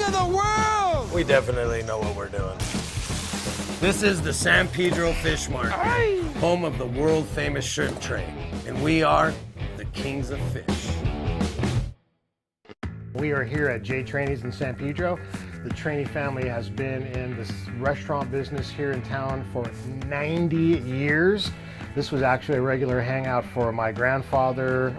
of the world! We definitely know what we're doing. This is the San Pedro Fish Market, home of the world-famous shrimp trade. And we are the kings of fish. We are here at J. Trani's in San Pedro. The Trani family has been in this restaurant business here in town for 90 years. This was actually a regular hangout for my grandfather,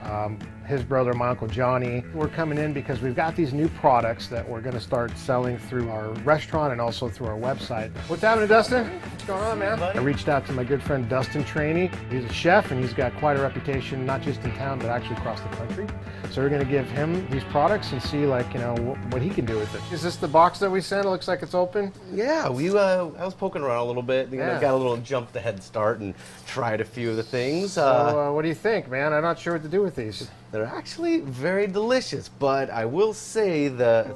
his brother, my Uncle Johnny. We're coming in because we've got these new products that we're going to start selling through our restaurant and also through our website. What's happening, Dustin? What's going on, man? I reached out to my good friend Dustin Trani. He's a chef and he's got quite a reputation, not just in town, but actually across the country. So we're going to give him these products and see, like, you know, what he can do with it. Is this the box that we sent? It looks like it's open. Yeah, I was poking around a little bit. You know, got a little jump the head start and tried a few of the things. So what do you think, man? I'm not sure what to do with these. They're actually very delicious, but I will say the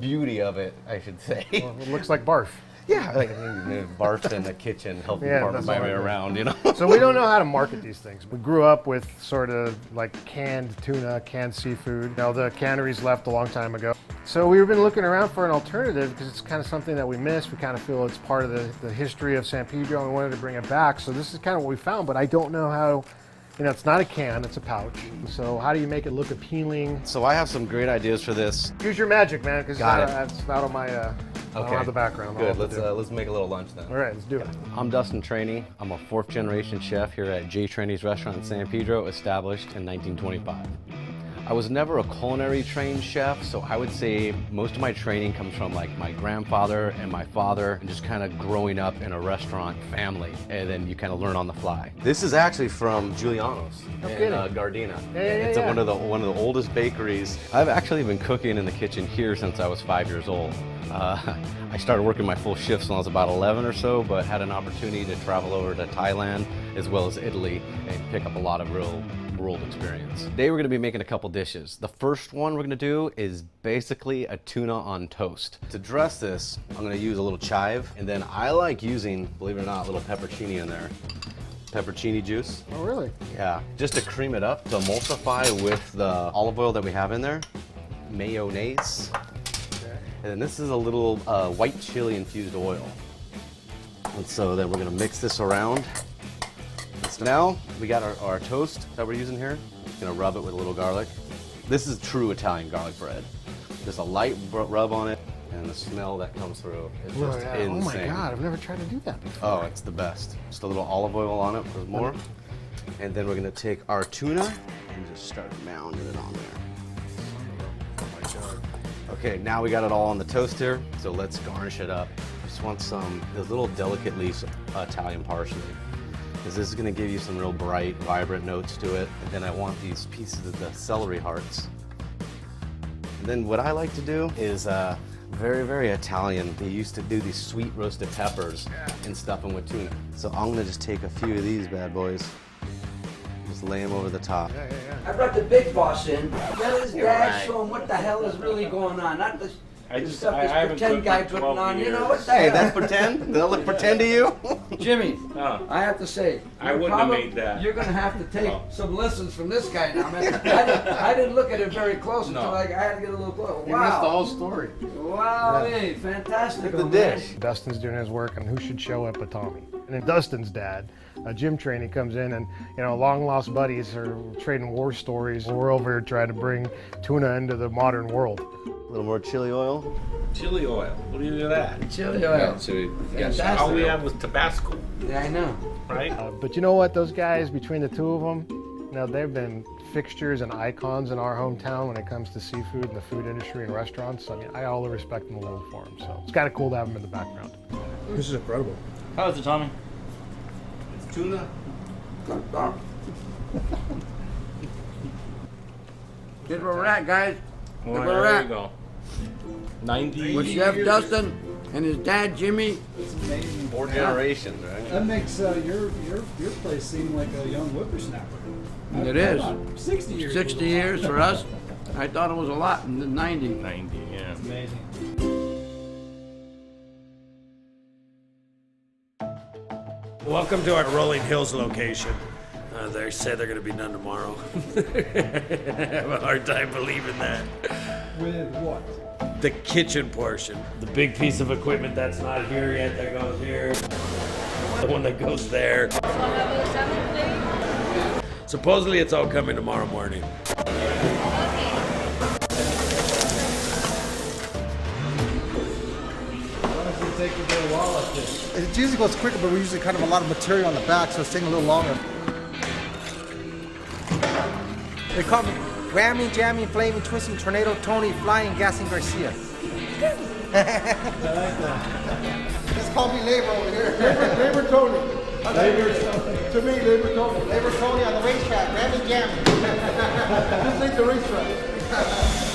beauty of it, I should say. Well, it looks like barf. Yeah, like barf in the kitchen, helping department buy me around, you know. So we don't know how to market these things. We grew up with sort of like canned tuna, canned seafood. You know, the canneries left a long time ago. So we've been looking around for an alternative because it's kind of something that we miss. We kind of feel it's part of the history of San Pedro and we wanted to bring it back. So this is kind of what we found, but I don't know how. You know, it's not a can, it's a pouch. So how do you make it look appealing? So I have some great ideas for this. Use your magic, man, because it's not on my, I don't Okay. have the background. Good, let's make a little lunch then. All right, let's do it. I'm Dustin Trani. I'm a 4th generation chef here at J. Trani's restaurant in San Pedro, established in 1925. I was never a culinary trained chef, so I would say most of my training comes from like my grandfather and my father, and just kind of growing up in a restaurant family, and then you kind of learn on the fly. This is actually from Giuliano's in Gardena. It's one of the oldest bakeries. I've actually been cooking in the kitchen here since I was 5 years old. I started working my full shifts when I was about 11 or so, but had an opportunity to travel over to Thailand as well as Italy and pick up a lot of real world experience. Today we're going to be making a couple dishes. The first one we're going to do is basically a tuna on toast. To dress this, I'm going to use a little chive, and then I like using, believe it or not, a little peppercini in there. Peppercini juice. Oh, really? Yeah, just to cream it up, to emulsify with the olive oil that we have in there. Mayonnaise. Okay. And then this is a little white chili infused oil. And so then we're going to mix this around. So now we got our toast that we're using here. Gonna rub it with a little garlic. This is true Italian garlic bread. Just a light rub on it, and the smell that comes through is just insane. Oh my God, I've never tried to do that before. Oh, it's the best. Just a little olive oil on it for more. And then we're gonna take our tuna and just start mounding it on there. Oh my God. Okay, now we got it all on the toast here, so let's garnish it up. Just want the little delicate leaves of Italian parsley, because this is going to give you some real bright, vibrant notes to it. And then I want these pieces of the celery hearts. And then what I like to do is very, very Italian. They used to do these sweet roasted peppers and stuff them with tuna. So I'm going to just take a few of these bad boys, just lay them over the top. I brought the big boss in. Let his dad show him what the hell is really going on. Not this stuff this pretend guy putting on. You know what the Hey, hell? that's pretend? They'll look pretend to you? Jimmy, I have to say, I wouldn't have made that. You're going to have to take some lessons from this guy now, man. I didn't look at it very close until I had to get a little close. You missed the whole story. Wow, hey, fantastic. The dish. Dustin's doing his work, and who should show up but Tommy? And then Dustin's dad, Jim Trani, comes in, and you know, long lost buddies are trading war stories. We're over here trying to bring tuna into the modern world. A little more chili oil. Chili oil. What do you do with that? Chili oil. Fantastic. All we have was Tabasco, Yeah, I know. right? But you know what? Those guys, between the two of them, you know, they've been fixtures and icons in our hometown when it comes to seafood and the food industry and restaurants. I mean, I all the respect in the world for them. So it's kind of cool to have them in the background. This is incredible. How is it, Tommy? It's tuna. Here's where we're at, guys. Well, Look where we're there at. you go. 90 With Chef Dustin and his dad, Jimmy. 4 generations, right? That makes your place seem like a young whippersnapper. It is. About 60 years. 60 years for us. I thought it was a lot in the 90s. 90, yeah. Amazing. Welcome to our Rolling Hills location. They said they're going to be done tomorrow. I have a hard time believing that. With what? The kitchen portion. The big piece of equipment that's not here yet that goes here. The one that goes there. Supposedly it's all coming tomorrow morning. Take a bit of while like this. It usually goes quicker, but we usually kind of a lot of material on the back, so it's taking a little longer. They call me Ramming, Jamming, Flaming, Twisting, Tornado, Tony, Flying, Gassing, Garcia. I like that. Just call me Labor over here. Labor Tony. To me, Labor Tony. Labor Tony on the racetrack, Ramming, Jamming. Just like the racetrack.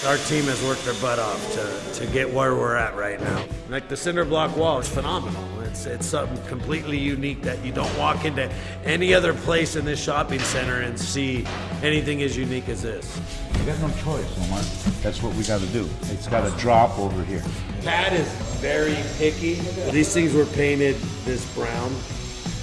Our team has worked their butt off to get where we're at right now. Like the cinder block wall is phenomenal. It's something completely unique that you don't walk into any other place in this shopping center and see anything as unique as this. You got no choice, Omar. That's what we got to do. It's got to drop over here. Pat is very picky. These things were painted this brown.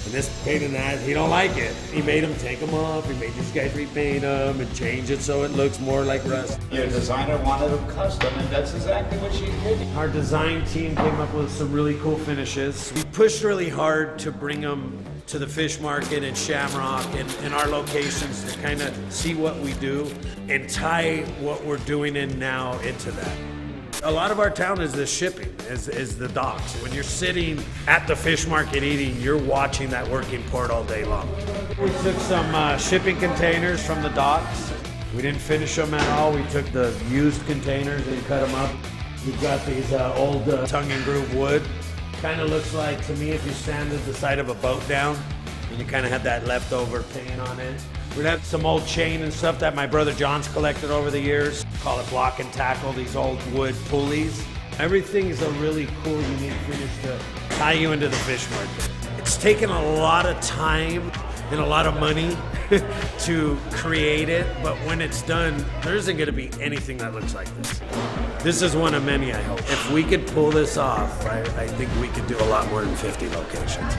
And this painted that, he don't like it. He made them take them off. He made these guys repaint them and change it so it looks more like rust. Your designer wanted them custom, and that's exactly what she did. Our design team came up with some really cool finishes. We pushed really hard to bring them to the fish market and Shamrock and our locations to kind of see what we do and tie what we're doing in now into that. A lot of our town is the shipping, is the docks. When you're sitting at the fish market eating, you're watching that working port all day long. We took some shipping containers from the docks. We didn't finish them at all. We took the used containers and cut them up. We've got these old tongue and groove wood. Kind of looks like, to me, if you stand at the side of a boat down, and you kind of have that leftover paint on it. We'd have some old chain and stuff that my brother John's collected over the years. Call it block and tackle, these old wood pulleys. Everything is a really cool, unique finish to tie you into the fish market. It's taken a lot of time and a lot of money to create it, but when it's done, there isn't gonna be anything that looks like this. This is one of many, I hope. If we could pull this off, I think we could do a lot more than 50 locations.